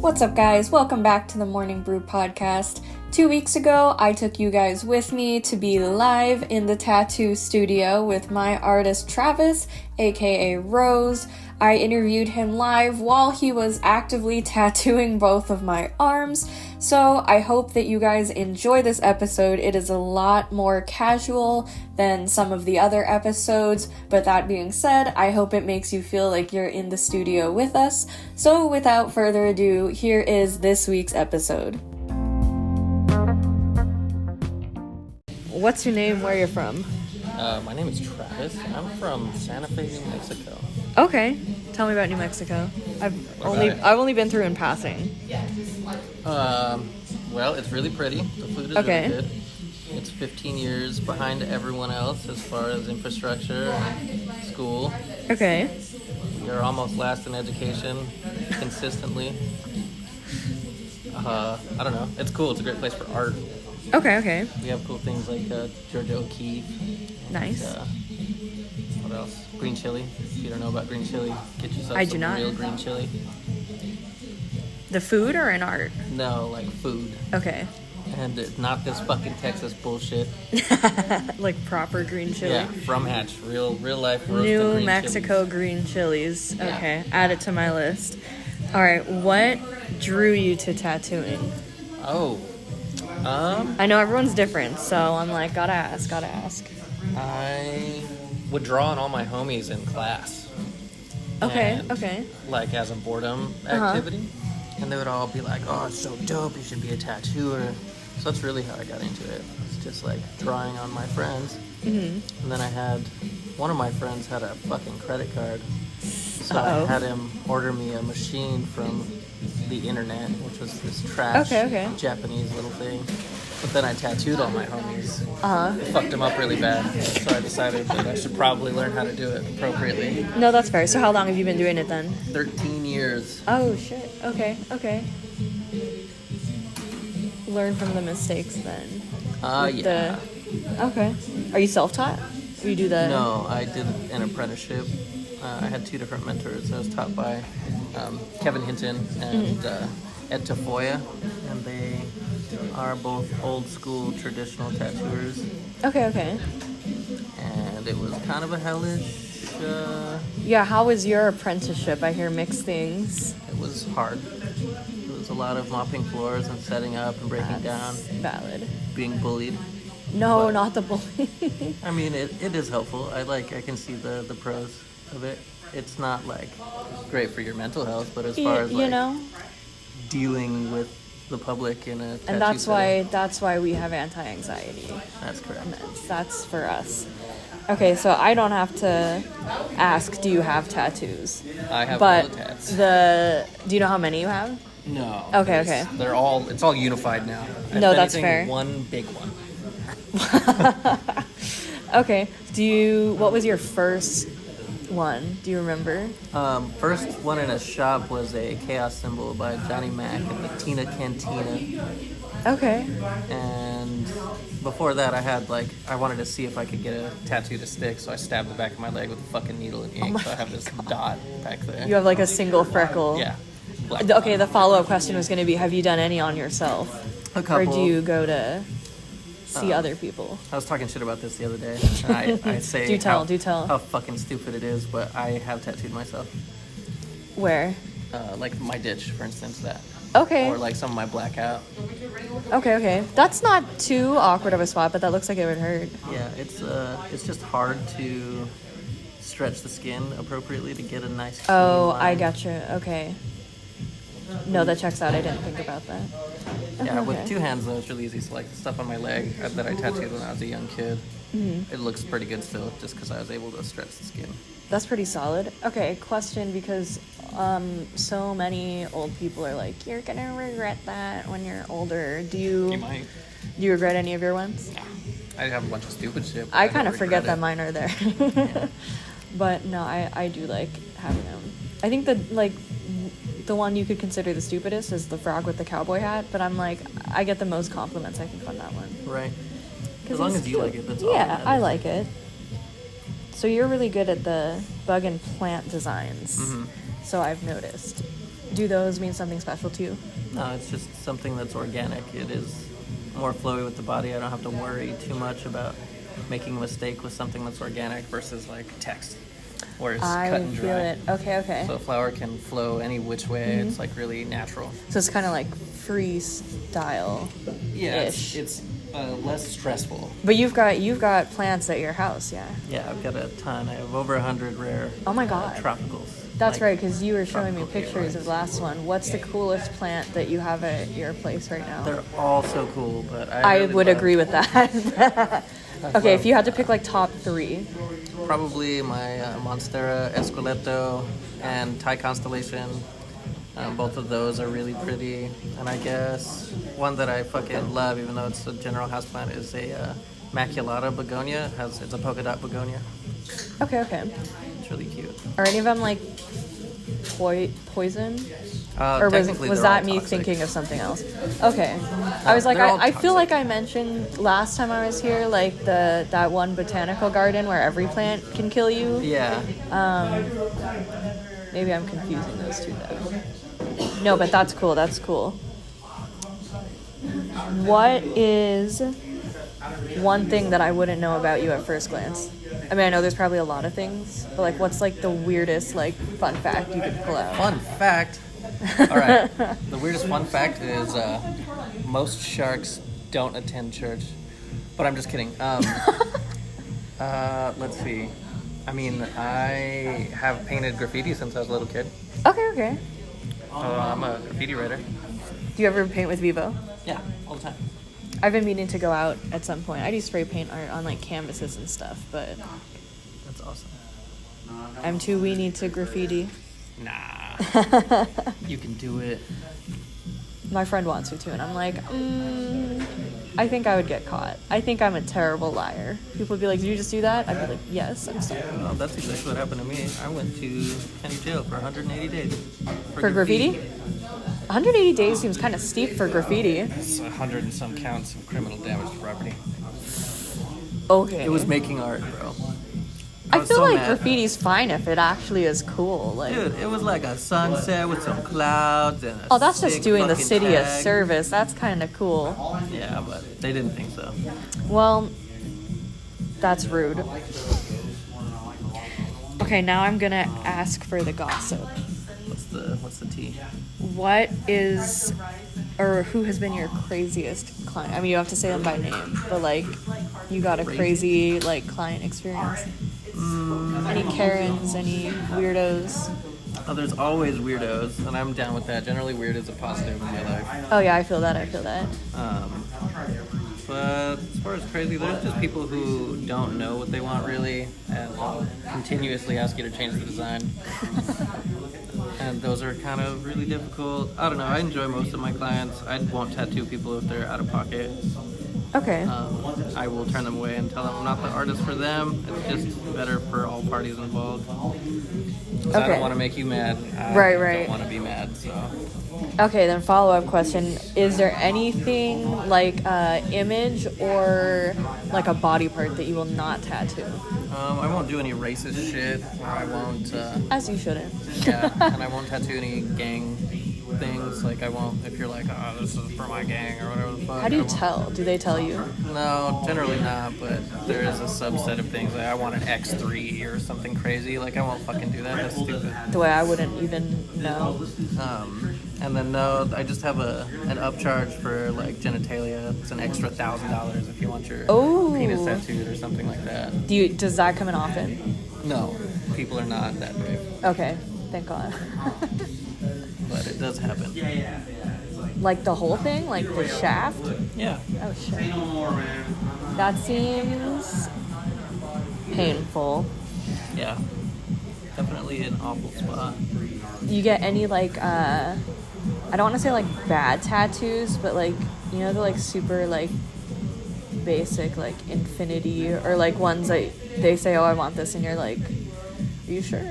What's up, guys? Welcome back to the Morning Brew podcast. 2 weeks ago, I took you guys with me to be live in the tattoo studio with my artist Travis, aka Roaes. I interviewed him live while he was actively tattooing both of my arms, so I hope that you guys enjoy this episode. It is a lot more casual than some of the other episodes, but that being said, I hope it makes you feel like you're in the studio with us. So without further ado, here is this week's episode. What's your name? Where are you from? My name is Travis. I'm from Santa Fe, New Mexico. Okay. Tell me about New Mexico. I've only been through in passing. Well, it's really pretty. The food is really good. It's 15 years behind everyone else as far as infrastructure and school. Okay. You're almost last in education consistently. I don't know. It's cool. It's a great place for art. Okay. We have cool things like Georgia O'Keeffe. Nice. What else? Green chili. If you don't know about green chili, get yourself some real green chili. The food or in art? No, like food. Okay. And not this fucking Texas bullshit. Like proper green chili? Yeah, from Hatch. Real life roasted New green Mexico chilies. Green chilies. Okay, add it to my list. Alright, what drew you to tattooing? I know everyone's different, so I'm like, gotta ask. I would draw on all my homies in class. Okay. Like as a boredom activity. And they would all be like, oh, it's so dope, you should be a tattooer. So that's really how I got into it. It's just like drawing on my friends. Mm-hmm. And then one of my friends had a fucking credit card. So I had him order me a machine from the internet, which was this trash Japanese little thing. But then I tattooed all my homies. It fucked them up really bad. So I decided that I should probably learn how to do it appropriately. No, that's fair. So how long have you been doing it then? 13 years. Oh, shit. Okay. Learn from the mistakes then. Yeah. Okay. Are you self-taught? Or you do the... No, I did an apprenticeship. I had two different mentors. I was taught by Kevin Hinton and Ed Tafoya, and they are both old school traditional tattooers. Okay. And it was kind of a hellish... Yeah, how was your apprenticeship? I hear mixed things. It was hard. It was a lot of mopping floors and setting up and breaking down. Valid. Being bullied. No, not the bullying. I mean, it is helpful. I can see the pros of it. It's not like great for your mental health, but as far as dealing with the public in a tattoo and that's why we have anti-anxiety. That's correct. That's for us. Okay, so I don't have to ask, do you have tattoos? I have all the tats. Do you know how many you have? No. Okay. It's all unified now. No, that's fair. One big one. Okay. What was your first one? Do you remember? First one in a shop was a chaos symbol by Johnny Mac at the Tina Cantina. Okay. And before that, I wanted to see if I could get a tattoo to stick, so I stabbed the back of my leg with a fucking needle and ink. So I have this dot back there. You have like a single freckle. Yeah. Okay, the follow-up question was going to be, have you done any on yourself? A couple. Or do you go to see other people? I was talking shit about this the other day. I say do tell. How fucking stupid it is, but I have tattooed myself. Where? Like my ditch, for instance, that. Okay. Or like some of my blackout. Okay. That's not too awkward of a spot, but that looks like it would hurt. Yeah, it's just hard to stretch the skin appropriately to get a nice clean line. I gotcha. Okay. No, that checks out. I didn't think about that. Yeah, with two hands though, it's really easy. So like the stuff on my leg that I tattooed when I was a young kid, it looks pretty good still, just because I was able to stretch the skin. That's pretty solid. Okay, question, because so many old people are like, you're gonna regret that when you're older. Do you might. Do you regret any of your ones? Yeah. I have a bunch of stupid shit. I kind of forget that mine are there. Yeah. But no, I do like having them. I think the one you could consider the stupidest is the frog with the cowboy hat, but I'm like, I get the most compliments, I think, on that one. Right. As long as you like it, that's all. Yeah, I like it. So you're really good at the bug and plant designs. Mm-hmm. So I've noticed. Do those mean something special to you? No, it's just something that's organic. It is more flowy with the body. I don't have to worry too much about making a mistake with something that's organic versus like text, where it's cut and dry. I feel it. Okay. So a flower can flow any which way. It's like really natural. So it's kind of like freestyle. Yeah, it's less stressful. But you've got plants at your house, yeah? Yeah, I've got a ton. I have over 100 rare. Oh my God. Tropicals. That's like, right, because you were showing me pictures Roaes. of the last one. What's the coolest plant that you have at your place right now? They're all so cool, but I really would agree with that. Okay, if you had to pick like top 3. Probably my Monstera, Esqueleto, and Thai Constellation. Both of those are really pretty. And I guess one that I fucking love, even though it's a general houseplant, is a Maculata begonia. It's a polka dot begonia. Okay. It's really cute. Are any of them like poison? Or was that me thinking of something else? Okay. I was like, I feel like I mentioned last time I was here, like that one botanical garden where every plant can kill you. Yeah. Maybe I'm confusing those two though. No, but that's cool. What is one thing that I wouldn't know about you at first glance? I mean, I know there's probably a lot of things, but like, what's like the weirdest like fun fact you could pull out? Fun fact. All right. The weirdest fun fact is most sharks don't attend church. But I'm just kidding. Let's see. I mean, I have painted graffiti since I was a little kid. Okay. I'm a graffiti writer. Do you ever paint with Vivo? Yeah, all the time. I've been meaning to go out at some point. I do spray paint art on like canvases and stuff, but That's awesome. I'm too weenie to graffiti. Nah. You can do it. My friend wants me to, and I'm like, I think I would get caught. I think I'm a terrible liar. People would be like, did you just do that? I'd be like, yes, I'm sorry. Well, that's exactly what happened to me. I went to county jail for 180 days. For graffiti? 180 days seems kind of steep for graffiti. It's 100 and some counts of criminal damage to property. Okay. It was making art, bro. I feel like graffiti's fine if it actually is cool. Like, dude, it was like a sunset with some clouds and a that's just doing the city a tag. service. That's kind of cool. Yeah, but they didn't think so. Well, that's rude. Okay, now I'm gonna ask for the gossip. What's the tea? What is, or who has been your craziest client? I mean, you have to say them by name, but like, you got a crazy like client experience. Any Karens, any weirdos? Oh, there's always weirdos, and I'm down with that. Generally, weird is a positive in my life. Oh yeah, I feel that. But as far as crazy, there's just people who don't know what they want really, and continuously ask you to change the design. And those are kind of really difficult. I don't know. I enjoy most of my clients. I won't tattoo people if they're out of pocket. Okay. I will turn them away and tell them I'm not the artist for them. It's just better for all parties involved. Okay. I don't want to make you mad. I don't want to be mad, so. Okay, then follow-up question. Is there anything like image or like a body part that you will not tattoo? I won't do any racist shit. I won't... As you shouldn't. Yeah, and I won't tattoo any gang things. Like, I won't... If you're like, oh, this is for my gang or whatever the fuck. How do you tell? Do they tell you? No, generally not, but there is a subset of things. Like, I want an X3 or something crazy. Like, I won't fucking do that. That's stupid. The way I wouldn't even know. And then, no, I just have an upcharge for, like, genitalia. It's an extra $1,000 if you want your penis tattooed or something like that. Does that come in often? No, people are not that big. Okay, thank God. But it does happen. Like the whole thing? Like the shaft? Yeah. Oh, shit. That seems painful. Yeah. Definitely an awful spot. You get any, like, I don't want to say, like, bad tattoos, but, like, you know, the, like, super, like, basic, like, infinity, or, like, ones that they say, oh, I want this, and you're like, are you sure?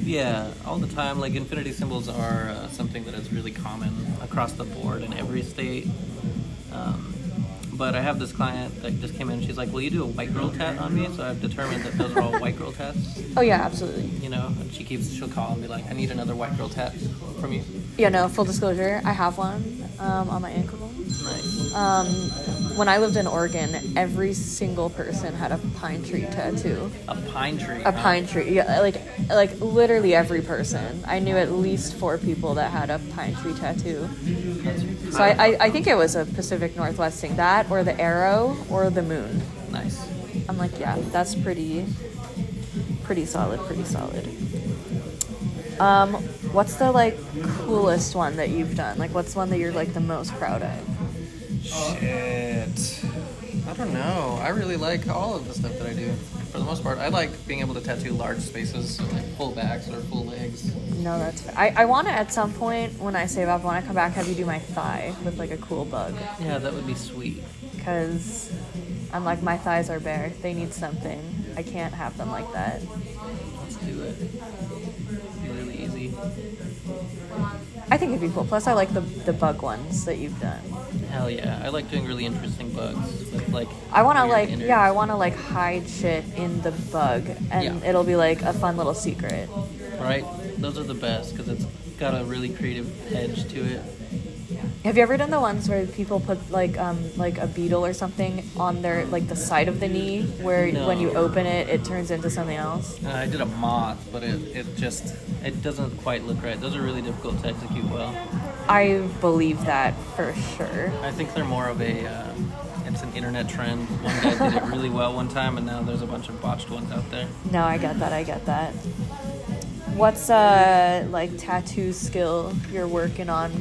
Yeah, all the time. Like, infinity symbols are something that is really common across the board in every state. But I have this client that just came in. She's like, "Will you do a white girl tat on me?" So I've determined that those are all white girl tats. Oh yeah, absolutely. You know, and she'll call and be like, "I need another white girl tat from you." Yeah, no, full disclosure, I have one on my ankle. Nice. When I lived in Oregon, every single person had a pine tree tattoo. A pine tree. A pine tree, yeah, like literally every person. I knew at least 4 people that had a pine tree tattoo. So I think it was a Pacific Northwest thing, that or the arrow or the moon. Nice. I'm like, yeah, that's pretty solid. What's the like coolest one that you've done? Like, what's one that you're like the most proud of? Shit. I don't know. I really like all of the stuff that I do. For the most part, I like being able to tattoo large spaces, so like full backs or full legs. No, that's fair. I want to at some point when I save up, when I come back, have you do my thigh with like a cool bug. Yeah, that would be sweet. Because I'm like, my thighs are bare. They need something. I can't have them like that. Let's do it. It'd be really easy. I think it'd be cool. Plus, I like the bug ones that you've done. Hell yeah. I like doing really interesting bugs with like I want to weird like, innards. yeah, I want to like hide shit in the bug, and it'll be like a fun little secret. Right? Those are the best because it's got a really creative edge to it. Have you ever done the ones where people put like a beetle or something on their like the side of the knee, where No. when you open it, it turns into something else? I did a moth, but it doesn't quite look right. Those are really difficult to execute well. I believe that for sure. I think they're more of it's an internet trend. One guy did it really well one time, and now there's a bunch of botched ones out there. No, I get that. What's like tattoo skill you're working on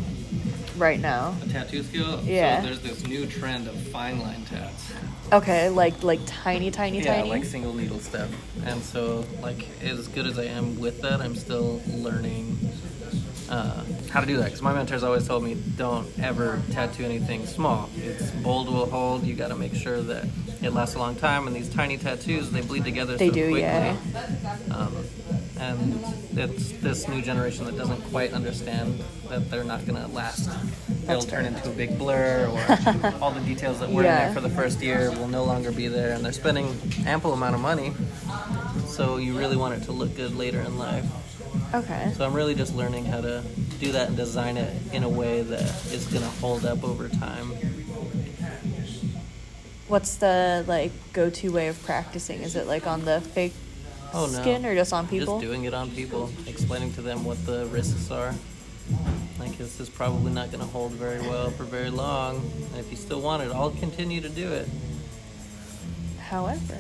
right now? A tattoo skill? Yeah. So there's this new trend of fine line tats. Okay, like tiny. Yeah, like single needle stuff. And so, like, as good as I am with that, I'm still learning how to do that. Because my mentors always told me, don't ever tattoo anything small. It's bold will hold. You got to make sure that it lasts a long time. And these tiny tattoos, they bleed together so quickly. Yeah. And it's this new generation that doesn't quite understand that they're not going to last. They'll turn into a big blur, or all the details that were in there for the first year will no longer be there. And they're spending ample amount of money. So you really want it to look good later in life. Okay. So I'm really just learning how to do that and design it in a way that is going to hold up over time. What's the like go-to way of practicing? Is it like on the fake skin or just on people? Just doing it on people, explaining to them what the risks are. Like, this is probably not going to hold very well for very long. And if you still want it, I'll continue to do it. However,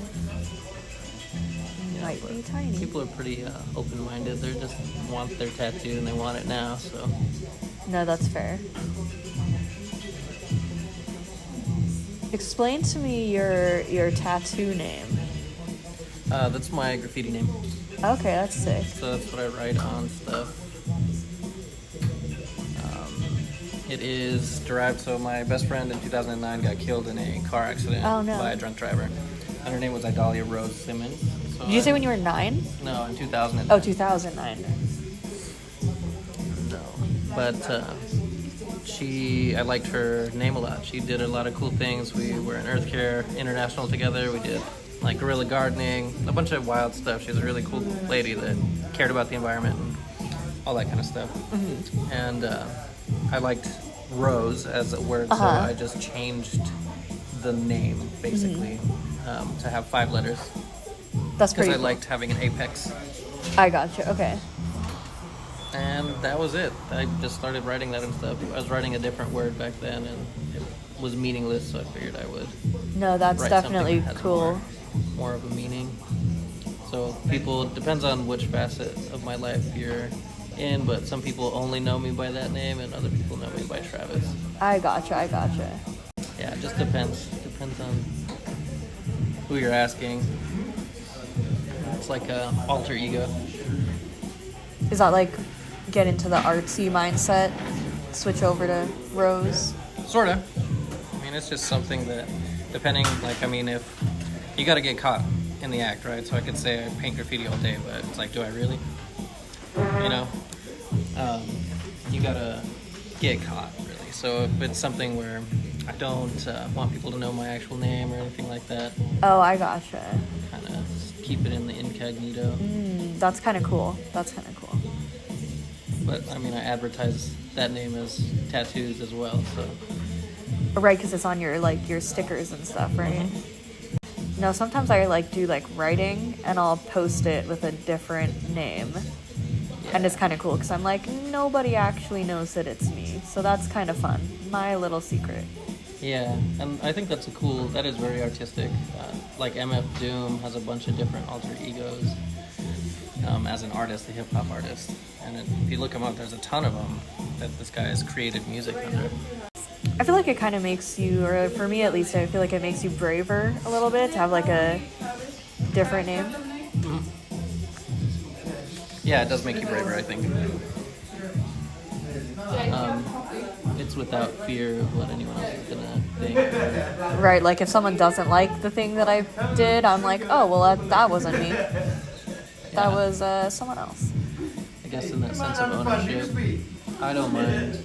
might be tiny. People are pretty open-minded. They just want their tattoo and they want it now, so. No, that's fair. Explain to me your tattoo name. That's my graffiti name. Okay, that's sick. So that's what I write on stuff. It is derived, so my best friend in 2009 got killed in a car accident by a drunk driver. And her name was Idalia Rose Simmons. So Did you say when you were 9? No, in 2009. Oh, 2009. No. But I liked her name a lot. She did a lot of cool things. We were in Earth Care International together. We did like guerrilla gardening, a bunch of wild stuff. She was a really cool lady that cared about the environment and all that kind of stuff. Mm-hmm. And I liked Roaes as a word, so I just changed the name basically to have 5 letters. That's pretty Because I cool. liked having an apex. I gotcha. Okay. And that was it. I just started writing that and stuff. I was writing a different word back then, and it was meaningless, so I figured I would. No, that's write definitely something that has cool. More of a meaning. So people, it depends on which facet of my life you're in, but some people only know me by that name, and other people know me by Travis. I gotcha. Yeah, it just depends. Depends on who you're asking. It's like a alter ego. Is that like get into the artsy mindset, switch over to Roaes? Sort of. I mean, it's just something that, depending, like, I mean, if you got to get caught in the act, right? So I could say I paint graffiti all day, but it's like, do I really? You know? You got to get caught, really. So if it's something where I don't want people to know my actual name or anything like that. Oh, I gotcha. Kind of keep it in the incognito. That's kind of cool. But, I mean, I advertise that name as tattoos as well, so... Right, because it's on your, like, your stickers and stuff, right? Mm-hmm. No, sometimes I, like, do, like, writing, and I'll post it with a different name. Yeah. And it's kind of cool, because I'm like, nobody actually knows that it's me. So that's kind of fun. My little secret. Yeah, and I think that is very artistic. Like MF Doom has a bunch of different alter egos as an artist, a hip-hop artist. And if you look him up, there's a ton of them that this guy has created music under. I feel like it kind of makes you, or for me at least, I feel like it makes you braver a little bit to have like a different name. Mm-hmm. Yeah, it does make you braver, I think. It's without fear of what anyone else is gonna think. Right, like if someone doesn't like the thing that I did, I'm like, oh, well, that wasn't me. That was someone else. I guess in that sense of ownership, I don't mind.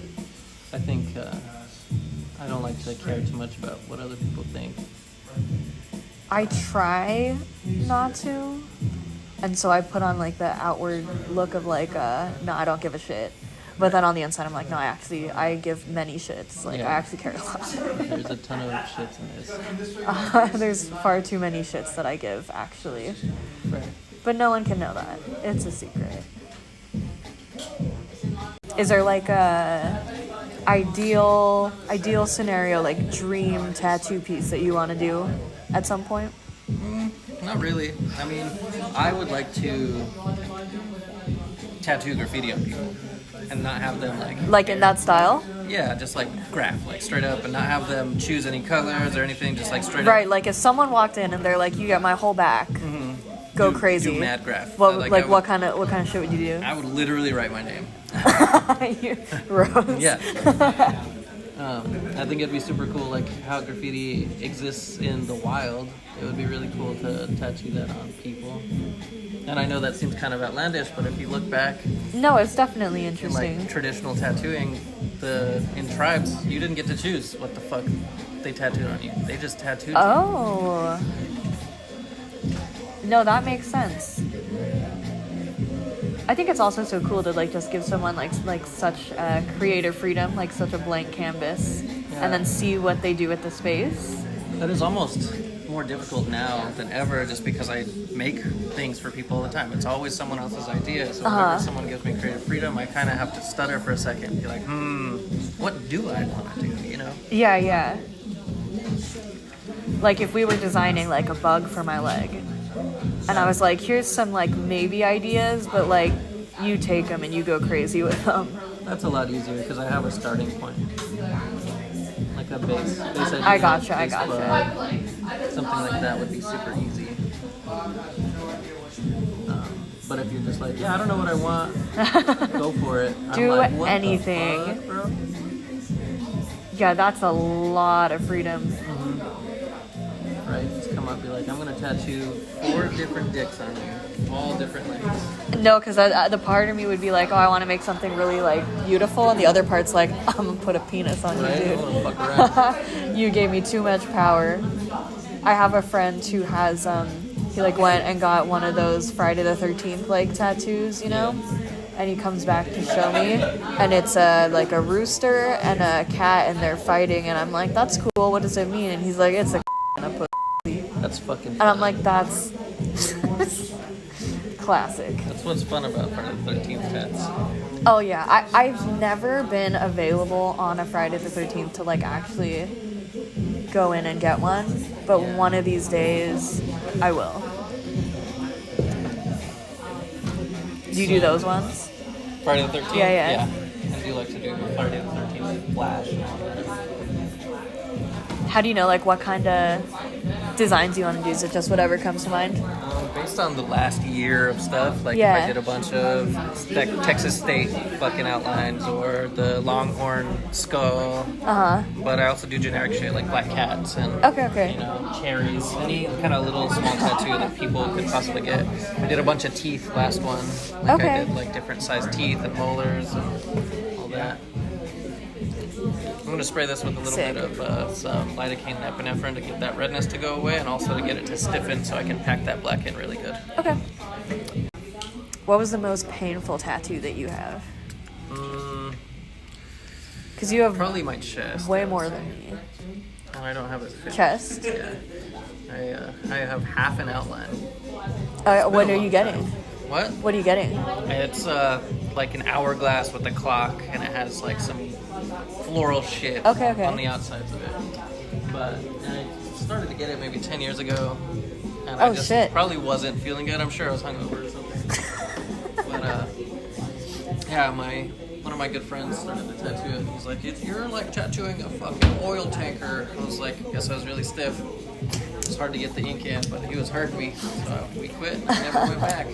I think I don't like to care too much about what other people think. I try not to, and so I put on like the outward look of like, no, I don't give a shit. But then on the inside, I'm like, no, I give many shits. Like, yeah. I actually care a lot. There's a ton of shits in this. There's far too many shits that I give, actually. Right. But no one can know that. It's a secret. Is there like a ideal scenario, like dream tattoo piece that you want to do at some point? Not really. I mean, I would like to tattoo graffiti on people. And not have them like in that style? Yeah, just like graph, like straight up, and not have them choose any colors or anything, just like straight up. Right, like if someone walked in and they're like, you got my whole back, go crazy. Do mad graph. What kind of shit would you do? I would literally write my name. Roaes. Yeah. I think it'd be super cool, like how graffiti exists in the wild. It would be really cool to tattoo that on people. And I know that seems kind of outlandish, but if you look back... No, it's definitely interesting. In like traditional tattooing, in tribes, you didn't get to choose what the fuck they tattooed on you. They just tattooed you. Oh. No, that makes sense. I think it's also so cool to like just give someone like such creative freedom, like such a blank canvas, and then see what they do with the space. That is almost more difficult now than ever, just because I make things for people all the time. It's always someone else's idea, so whenever someone gives me creative freedom, I kind of have to stutter for a second and be like, what do I want to do, you know? Yeah. Like if we were designing like a bug for my leg, and I was like, here's some like maybe ideas, but like you take them and you go crazy with them. That's a lot easier because I have a starting point. Like a base idea. I gotcha. Something like that would be super easy. But if you're just like, I don't know what I want, go for it. Do I'm like, what anything. The fuck, bro? Yeah, that's a lot of freedom. Right? Just come up and be like, I'm going to tattoo 4 different dicks on you. All different lengths. No, because the part of me would be like, I want to make something really like beautiful, and the other part's like, I'm gonna put a penis on you, dude. Fuck around. You gave me too much power. I have a friend who has he like went and got one of those Friday the 13th like tattoos, you know, and he comes back to show me, and it's like a rooster and a cat, and they're fighting, and I'm like, that's cool. What does it mean? And he's like, it's a and a pussy. That's fucking fun. And I'm like, that's classic. That's what's fun about Friday the 13th tats. Oh yeah, I've never been available on a Friday the 13th to like actually go in and get one, but one of these days I will. Do you do those ones? Friday the 13th? Yeah. I do like to do Friday the 13th flash. How do you know like what kind of designs you want to do? Is it just whatever comes to mind? Based on the last year of stuff, like if I did a bunch of Texas State fucking outlines or the Longhorn skull. But I also do generic shit like black cats and okay. You know, cherries, any kind of little small tattoo that people could possibly get. I did a bunch of teeth last one. I did like different sized teeth and molars and all that. I'm going to spray this with a little bit of some lidocaine and epinephrine to get that redness to go away and also to get it to stiffen so I can pack that black in really good. Okay. What was the most painful tattoo that you have? Because you have probably my chest. Way more than me. And I don't have a chest. Yeah. I have half an outline. What are you getting? What? What are you getting? It's like an hourglass with a clock, and it has like some floral shit on the outsides of it. But I started to get it maybe 10 years ago, and I just probably wasn't feeling good. I'm sure I was hungover or something. But yeah, one of my good friends started to tattoo it. He's like, "You're like tattooing a fucking oil tanker." I was like, I guess I was really stiff. It was hard to get the ink in, but he was hurting me, so we quit and I never went back.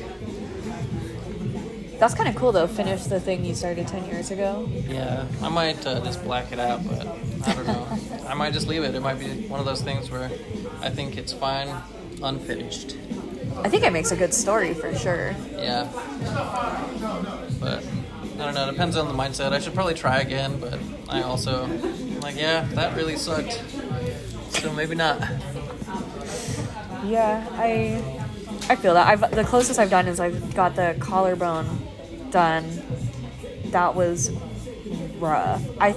That's kind of cool, though. Finish the thing you started 10 years ago. Yeah, I might just black it out, but I don't know. I might just leave it. It might be one of those things where I think it's fine, unfinished. I think it makes a good story for sure. Yeah. But I don't know. It depends on the mindset. I should probably try again, but I also, like, yeah, that really sucked. So maybe not. Yeah, I feel that. The closest I've done is I've got the collarbone done. That was rough. I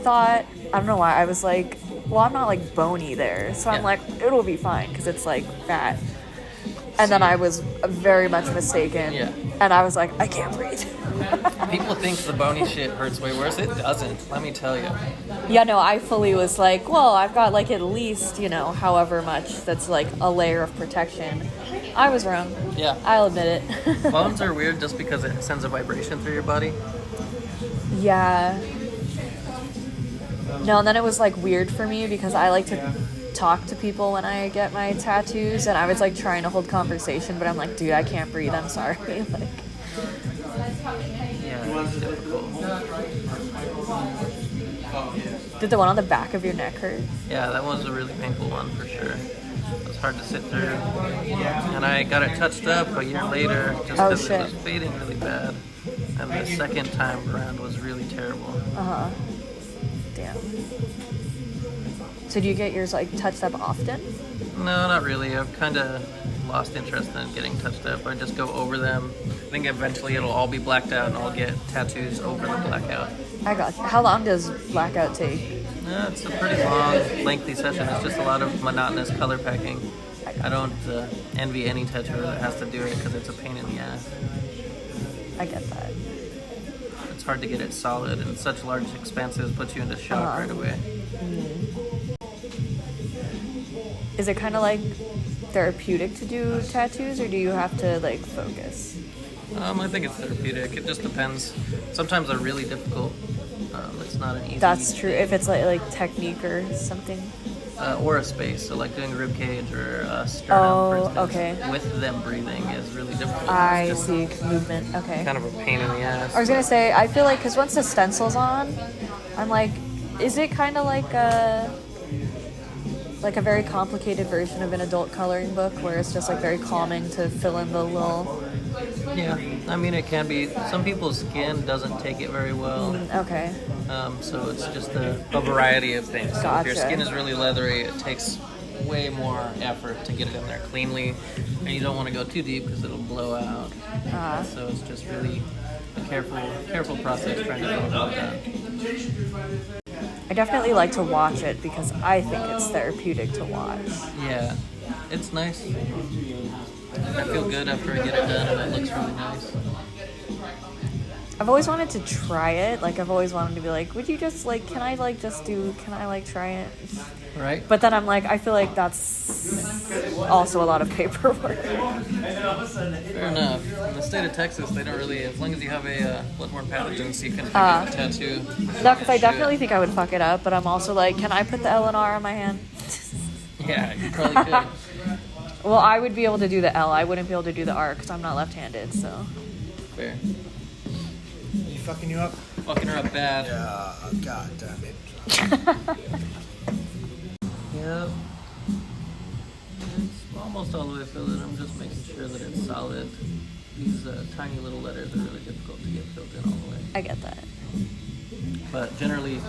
don't know why, I was like, well, I'm not like bony there, so I'm like, it'll be fine because it's like fat. And then I was very much mistaken. Yeah. And I was like, I can't breathe. People think the bony shit hurts way worse. It doesn't, let me tell you. Yeah, no, I fully was like, well, I've got like at least, however much that's like a layer of protection. I was wrong. Yeah. I'll admit it. Bones are weird just because it sends a vibration through your body. Yeah. No, and then it was like weird for me because I like to talk to people when I get my tattoos, and I was like trying to hold conversation, but I'm like, dude, I can't breathe, I'm sorry. Like, yeah, it's difficult. Did the one on the back of your neck hurt? Yeah, that was a really painful one for sure. It was hard to sit through. And I got it touched up a year later just because it was fading really bad. And the second time around was really terrible. Damn. So do you get yours like touched up often? No, not really. I've kind of lost interest in getting touched up. I just go over them. I think eventually it'll all be blacked out and I'll get tattoos over the blackout. I got you. How long does blackout take? It's a pretty long, lengthy session. It's just a lot of monotonous color packing. I don't envy any tattooer that has to do it because it's a pain in the ass. I get that. It's hard to get it solid, and such large expanses puts you into shock right away. Is it kind of like therapeutic to do tattoos, or do you have to like focus? I think it's therapeutic. It just depends. Sometimes they're really difficult. It's not an easy. That's true. If it's like technique or something. Or a space, so like doing a rib cage or a sternum, for instance, with them breathing is really difficult. I see movement. Okay. Kind of a pain in the ass. I was gonna say, I feel like because once the stencil's on, I'm like, is it kind of like a very complicated version of an adult coloring book where it's just like very calming to fill in the little. Yeah, I mean it can be. Some people's skin doesn't take it very well. Okay. So it's just a variety of things. So if your skin is really leathery, it takes way more effort to get it in there cleanly, and you don't want to go too deep because it'll blow out. So it's just really a careful process trying to go about that. I definitely like to watch it because I think it's therapeutic to watch. Yeah, it's nice. I feel good after I get it done, and it looks really nice. I've always wanted to try it. Like, I've always wanted to be like, would you just, like, can I try it? Right. But then I'm like, I feel like that's also a lot of paperwork. Fair enough. In the state of Texas, they don't really, as long as you have a bloodborne pathogens, you can pick up a tattoo. No, because I definitely think I would fuck it up, but I'm also like, can I put the L and R on my hand? Yeah, you probably could. Well, I would be able to do the L. I wouldn't be able to do the R because I'm not left-handed, so. Fair. He fucking you up? Fucking her up bad. Yeah, god damn it. Yep. It's almost all the way filled in. I'm just making sure that it's solid. These tiny little letters are really difficult to get filled in all the way. I get that. But generally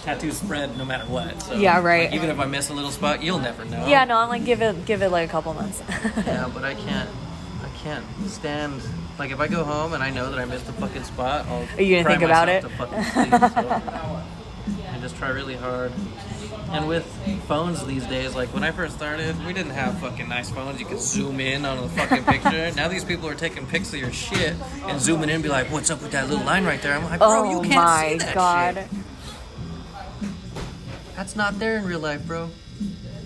tattoos spread no matter what. So, Yeah, right. Like, even if I miss a little spot, you'll never know. Yeah, no, I'm like, give it like a couple months. Yeah, but I can't stand, like, if I go home and I know that I missed a fucking spot, I'll Are you gonna cry think about it? myself to fucking sleep, so I just try really hard. And with phones these days, like when I first started, we didn't have fucking nice phones. You could zoom in on the fucking picture. Now these people are taking pics of your shit and zooming in and be like, what's up with that little line right there? I'm like, bro, you can't see that God. shit. That's not there in real life, bro.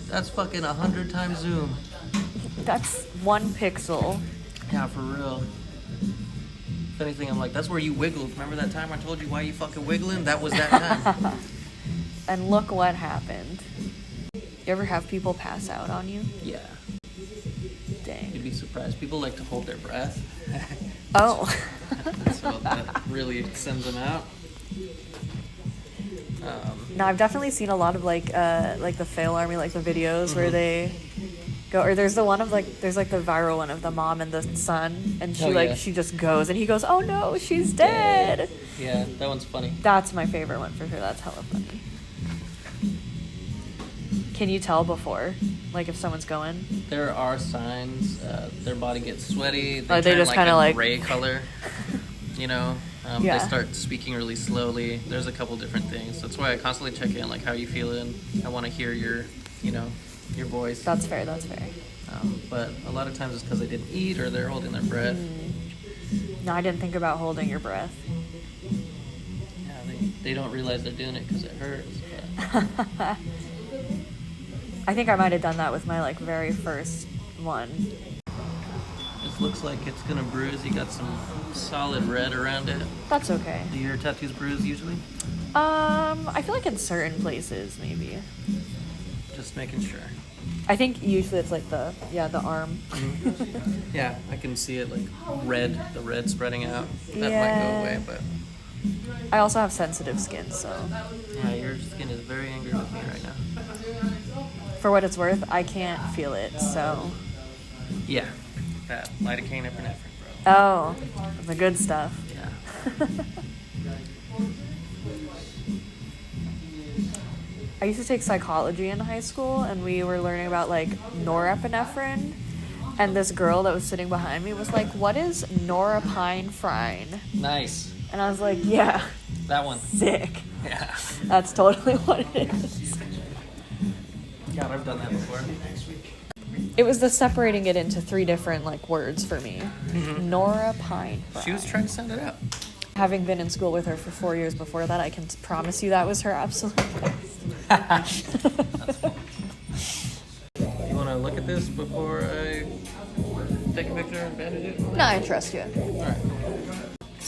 That's fucking 100 times zoom. That's 1 pixel. Yeah, for real. If anything, I'm like, that's where you wiggled. Remember that time I told you why you fucking wiggling? That was that time. And look what happened. You ever have people pass out on you? Yeah. Dang. You'd be surprised. People like to hold their breath. Oh. So that really sends them out. No, I've definitely seen a lot of like the fail army, like the videos where they go, or there's the one of like, there's like the viral one of the mom and the son, and she just goes, and he goes, oh no, she's dead. Yeah, that one's funny. That's my favorite one for sure. That's hella funny. Can you tell before, like if someone's going? There are signs. Their body gets sweaty. They turn just kind of like gray color. You know, Yeah. They start speaking really slowly. There's a couple different things. That's why I constantly check in, like how you feeling. I want to hear your voice. That's fair. But a lot of times it's because they didn't eat or they're holding their breath. No, I didn't think about holding your breath. Yeah, they don't realize they're doing it because it hurts. But I think I might have done that with my like very first one. this looks like it's gonna bruise. You got some solid red around it. That's okay. Do your tattoos bruise usually? I feel like in certain places maybe. Just making sure. I think usually it's like the arm. Yeah, I can see it like the red spreading out. That might Yeah. go away, but I also have sensitive skin, so yeah, your skin is very angry with me right now. for what it's worth, I can't feel it. So Yeah, that lidocaine epinephrine, bro. oh, the good stuff. Yeah. I used to take psychology in high school, and we were learning about like norepinephrine. And this girl that was sitting behind me was like, "What is norepinephrine?" Nice. And I was like, "Yeah, That one. sick. Yeah. That's totally what it is." God, I've done that before. It was the separating it into 3 different like words for me. Norepinephrine. She was trying to sound it out. Having been in school with her for 4 years before that, I can promise you that was her absolute best. You want to look at this before I take a picture and bandage it? No, I trust you. Alright.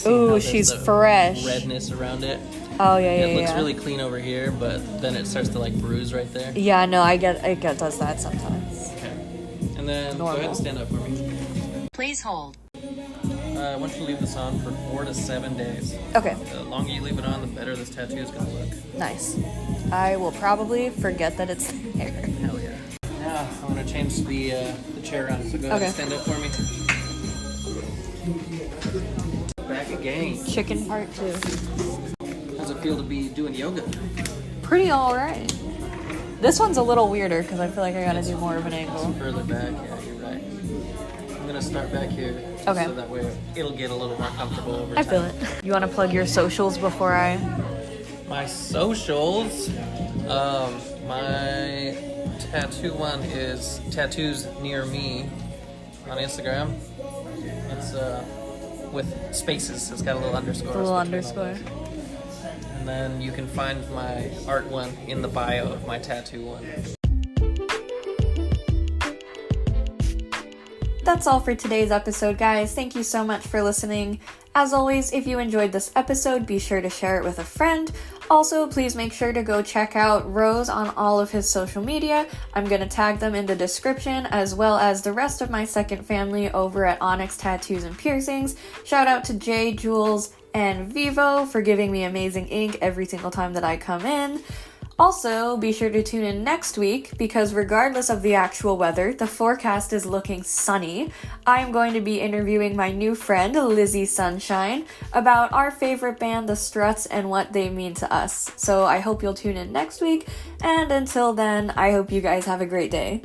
Ooh, she's fresh. Redness around it. Oh, yeah. It looks really clean over here, but then it starts to like bruise right there. Yeah, no, it does that sometimes. Okay. And then go Normal. ahead and stand up for me. Please hold. I want you to leave this on for 4 to 7 days. Okay, The longer you leave it on, the better this tattoo is going to look. nice. I will probably forget that it's there. Hell yeah. Now, I'm going to change the chair around, so go ahead Okay. and stand up for me. Back again. Chicken part 2. How's it feel to be doing yoga? Pretty alright. This one's a little weirder because I feel like I gotta do more of an angle. Further back, yeah, you're right. I'm going to start back here. Okay. So that way it'll get a little more comfortable over I time. feel it. You want to plug your socials before I... My socials, my tattoo one is Tattoos Near Me on Instagram. It's with spaces. It's got a little underscore. A little between all underscore. those. And then you can find my art one in the bio of my tattoo one. That's all for today's episode, guys. Thank you so much for listening. As always, if you enjoyed this episode, be sure to share it with a friend. Also, please make sure to go check out Roaes on all of his social media. I'm going to tag them in the description, as well as the rest of my second family over at Onyx Tattoos and Piercings. Shout out to Jay, Jules, and Vivo for giving me amazing ink every single time that I come in. Also, be sure to tune in next week because regardless of the actual weather, the forecast is looking sunny. I am going to be interviewing my new friend, Lizzie Sunshine, about our favorite band, The Struts, and what they mean to us. So I hope you'll tune in next week, and until then, I hope you guys have a great day.